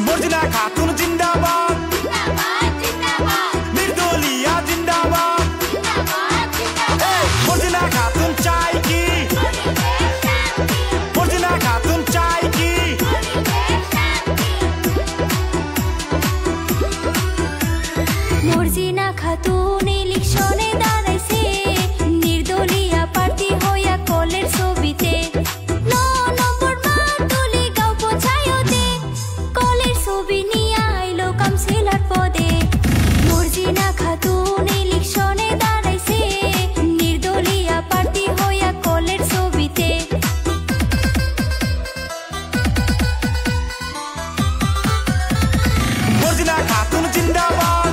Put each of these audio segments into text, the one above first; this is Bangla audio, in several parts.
মর্জিনা খাতুন জিন্দাবাদ, নির্দলীয় জিন্দাবাদ। মর্জিনা খাতুন চাই কি, মর্জিনা খাতুন চাই কি? মর্জিনা খাতুন ইলেকশনে দাঁড়াইছে, নির্দলীয় প্রার্থী হইয়া কলের ছবিতে। কাউন্সিলর পদে মর্জিনা খাতুন ইলেকশনে দাঁড়াইছে, নির্দলীয় প্রার্থী হইয়া কলের ছবিতে। মর্জিনা খাতুন জিন্দাবাদ,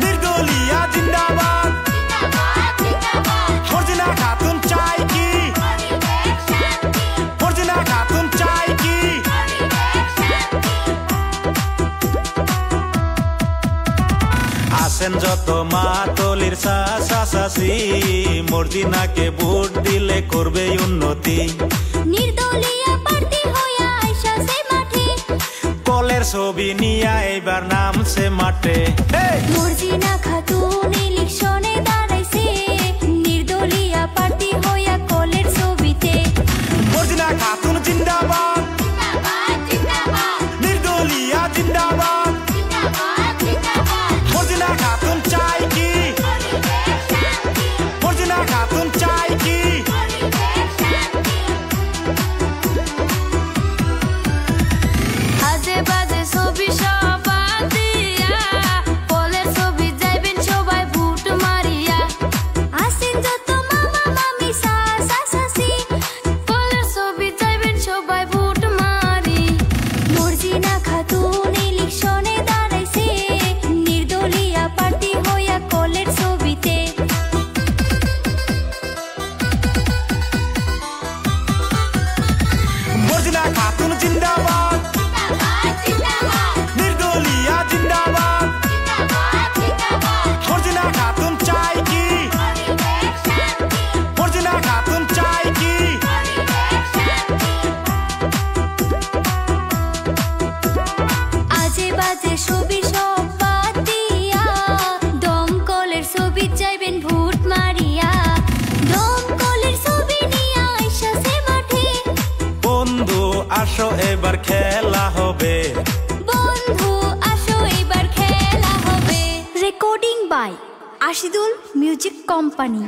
নির্দলীয় জিন্দাবাদ। মর্জিনা খাতুন চাই কি, মর্জিনা খাতুন চাই কি? আসেন যত মাতলির চাচি, মর্জিনাকে ভোট দিলে করবে উন্নতি। নির্দলীয় প্রার্থী হইয়া আইসাছে মাঠে, কলের ছবি নিয়া এবার নামছে মাঠে। মর্জিনা খাতুন ইলেকশনে দাঁড়াইছে, নির্দলীয় প্রার্থী হইয়া কলের ছবিতে। মর্জিনা খাতুন জিন্দাবাদ, নির্দলীয় জিন্দাবাদ। মর্জিনা খাতুন চাই কি, মর্জিনা খাতুন চাই কি? আজে বাজে ছবি সব বাদ দিয়া, কলের ছবি যাইবেন সবাই ভোট মারিয়া। আসেন যত মামা মামি চাচি, কলের ছবি যাইবেন সবাই ভোট মারি। মর্জিনা খাতুন ইলেকশনে দাঁড়াইছে, নির্দলীয় প্রার্থী হইয়া কলের ছবিতে। মর্জিনা খাতুন জিন্দাবাদ, নির্দলীয় জিন্দাবাদ। মর্জিনা খাতুন চাই কি, মর্জিনা খাতুন চাই কি? আজে বাজে ছবি সব বাদ দিয়া, দমকলের ছবি যাইবেন ভোট মারিয়া। দমকলের ছবি নিয়া আইসাছে মাঠে, বন্ধু আসো এবার খেলা হবে, বন্ধু আসো এবার খেলা হবে। Recording by Ashidul music company.